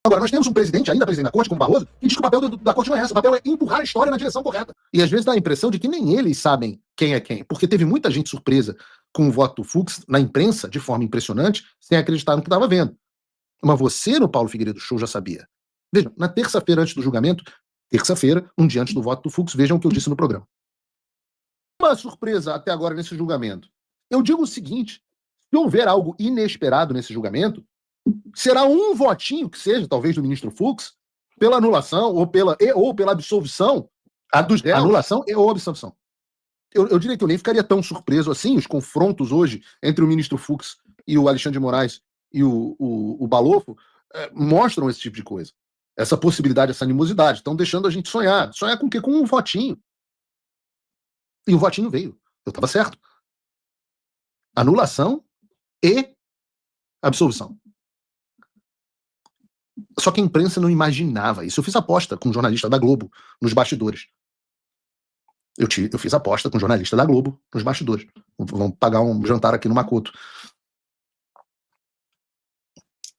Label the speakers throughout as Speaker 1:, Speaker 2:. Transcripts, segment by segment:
Speaker 1: Agora, nós temos um presidente, ainda presidente da corte, como Barroso, que diz que o papel da corte não é esse, o papel é empurrar a história na direção correta. E às vezes dá a impressão de que nem eles sabem quem é quem, porque teve muita gente surpresa com o voto do Fux na imprensa, de forma impressionante, sem acreditar no que estava vendo. Mas você, no Paulo Figueiredo Show, já sabia. Vejam, na terça-feira antes do julgamento, terça-feira, um dia antes do voto do Fux, vejam o que eu disse no programa. Uma surpresa até agora nesse julgamento. Eu digo o seguinte, se houver algo inesperado nesse julgamento, será um votinho que seja, talvez do ministro Fux, pela anulação ou pela absolvição dos réus. Anulação ou absolvição. Eu diria que eu nem ficaria tão surpreso assim. Os confrontos hoje entre o ministro Fux e o Alexandre de Moraes e o Balofo mostram esse tipo de coisa. Essa possibilidade, essa animosidade. Estão deixando a gente sonhar. Sonhar com o quê? Com um votinho. E o votinho veio. Eu estava certo. Anulação e absolvição. Só que a imprensa não imaginava isso. Eu fiz aposta com um jornalista da Globo nos bastidores. Eu fiz aposta com um jornalista da Globo nos bastidores. Vamos pagar um jantar aqui no Makoto.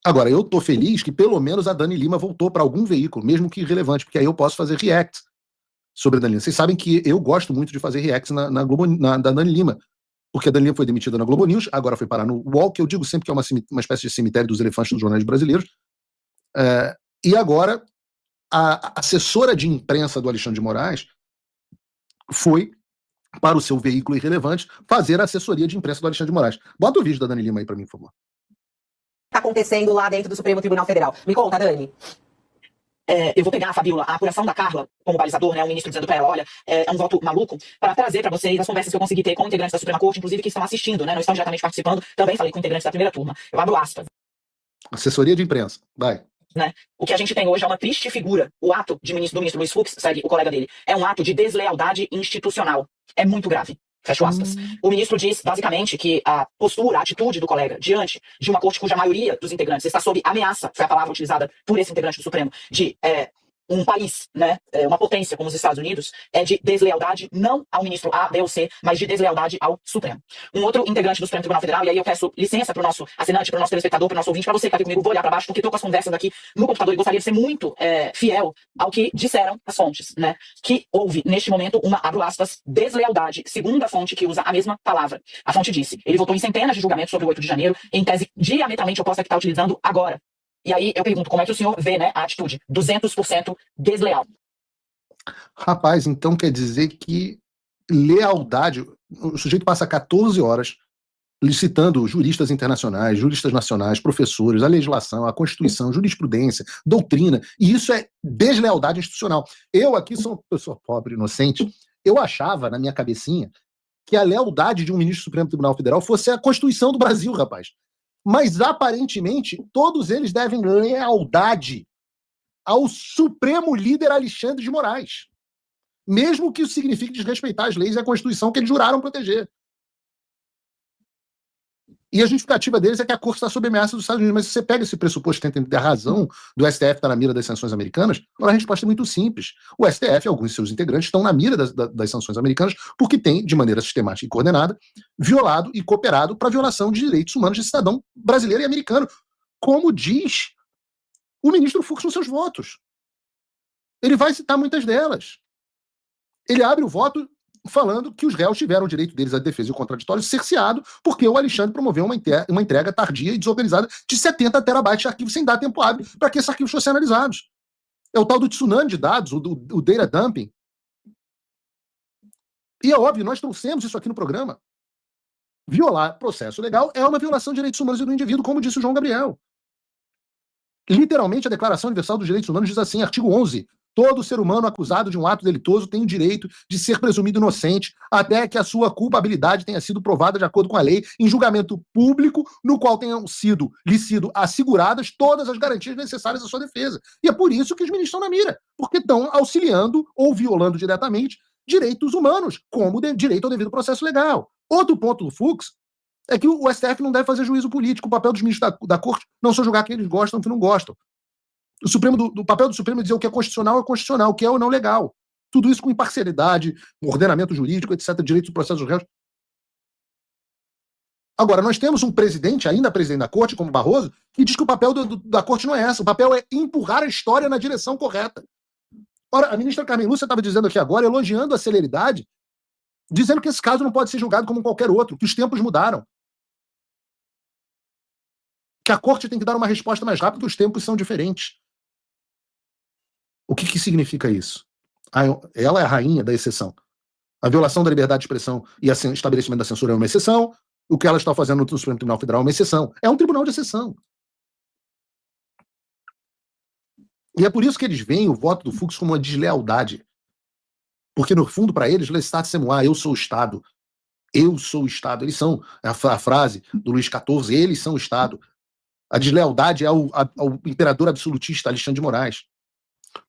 Speaker 1: Agora, eu tô feliz que pelo menos a Dani Lima voltou para algum veículo, mesmo que irrelevante, porque aí eu posso fazer react sobre a Dani Lima. Vocês sabem que eu gosto muito de fazer reacts da Dani Lima, porque a Dani Lima foi demitida na Globo News, agora foi parar no UOL, que eu digo sempre que é uma espécie de cemitério dos elefantes dos jornais brasileiros. E agora, a assessora de imprensa do Alexandre de Moraes foi para o seu veículo irrelevante fazer a assessoria de imprensa do Alexandre de Moraes. Bota o vídeo da Dani Lima aí para mim, por favor.
Speaker 2: Está acontecendo lá dentro do Supremo Tribunal Federal. Me conta, Dani. Eu vou pegar, Fabiola, a apuração da Carla como balizador, né, o ministro dizendo para ela, olha, é um voto maluco, para trazer para vocês as conversas que eu consegui ter com integrantes da Suprema Corte, inclusive que estão assistindo, né, não estão diretamente participando, também falei com integrantes da primeira turma. Eu abro aspas.
Speaker 1: Assessoria de imprensa, vai.
Speaker 2: Né? O que a gente tem hoje é uma triste figura. O ato do ministro Luiz Fux, segue o colega dele, é um ato de deslealdade institucional. É muito grave. Fecho aspas. O ministro diz, basicamente, que a postura, a atitude do colega diante de uma corte cuja maioria dos integrantes está sob ameaça, foi a palavra utilizada por esse integrante do Supremo, de um país, né, uma potência como os Estados Unidos, é de deslealdade não ao ministro A, B ou C, mas de deslealdade ao Supremo. Um outro integrante do Supremo Tribunal Federal, e aí eu peço licença para o nosso assinante, para o nosso telespectador, para o nosso ouvinte, para você que está aqui comigo, vou olhar para baixo, porque estou com as conversas aqui no computador e gostaria de ser muito fiel ao que disseram as fontes, né, que houve, neste momento, uma, abro aspas, deslealdade, segundo a fonte que usa a mesma palavra. A fonte disse, ele votou em centenas de julgamentos sobre o 8 de janeiro, em tese diametralmente oposta que está utilizando agora. E aí eu pergunto, como é que o senhor vê, né, a atitude 200% desleal?
Speaker 1: Rapaz, então quer dizer que lealdade... O sujeito passa 14 horas licitando juristas internacionais, juristas nacionais, professores, a legislação, a Constituição, jurisprudência, doutrina, e isso é deslealdade institucional. Eu aqui sou uma pessoa pobre, inocente, eu achava, na minha cabecinha, que a lealdade de um ministro do Supremo Tribunal Federal fosse a Constituição do Brasil, rapaz. Mas, aparentemente, todos eles devem lealdade ao supremo líder Alexandre de Moraes. Mesmo que isso signifique desrespeitar as leis e a Constituição que eles juraram proteger. E a justificativa deles é que a Corte está sob ameaça dos Estados Unidos. Mas se você pega esse pressuposto que tem a razão do STF estar na mira das sanções americanas, a resposta é muito simples. O STF e alguns de seus integrantes estão na mira das sanções americanas porque tem, de maneira sistemática e coordenada, violado e cooperado para a violação de direitos humanos de cidadão brasileiro e americano, como diz o ministro Fux nos seus votos. Ele vai citar muitas delas. Ele abre o voto falando que os réus tiveram o direito deles à defesa e o contraditório cerceado porque o Alexandre promoveu uma entrega tardia e desorganizada de 70 terabytes de arquivos sem dar tempo hábil para que esses arquivos fossem analisados. É o tal do tsunami de dados, o data dumping. E é óbvio, nós trouxemos isso aqui no programa. Violar processo legal é uma violação de direitos humanos do indivíduo, como disse o João Gabriel. Literalmente, a Declaração Universal dos Direitos Humanos diz assim, artigo 11, todo ser humano acusado de um ato delitoso tem o direito de ser presumido inocente até que a sua culpabilidade tenha sido provada de acordo com a lei em julgamento público no qual tenham lhe sido asseguradas todas as garantias necessárias à sua defesa. E é por isso que os ministros estão na mira, porque estão auxiliando ou violando diretamente direitos humanos, como direito ao devido processo legal. Outro ponto do Fux é que o STF não deve fazer juízo político. O papel dos ministros da Corte não só julgar quem eles gostam e que não gostam. O papel do Supremo é dizer o que é constitucional, o que é ou não legal. Tudo isso com imparcialidade, ordenamento jurídico, etc., direitos do processo dos réus. Agora, nós temos um presidente, ainda presidente da corte, como Barroso, que diz que o papel da corte não é esse. O papel é empurrar a história na direção correta. Ora, a ministra Carmen Lúcia estava dizendo aqui agora, elogiando a celeridade, dizendo que esse caso não pode ser julgado como qualquer outro, que os tempos mudaram. Que a corte tem que dar uma resposta mais rápida, que os tempos são diferentes. O que significa isso? Ela é a rainha da exceção. A violação da liberdade de expressão e o estabelecimento da censura é uma exceção. O que ela está fazendo no Supremo Tribunal Federal é uma exceção. É um tribunal de exceção. E é por isso que eles veem o voto do Fux como uma deslealdade. Porque, no fundo, para eles, l'estat c'est moi, eu sou o Estado. Eu sou o Estado. Eles são, a frase do Luís XIV, eles são o Estado. A deslealdade é ao imperador absolutista Alexandre de Moraes.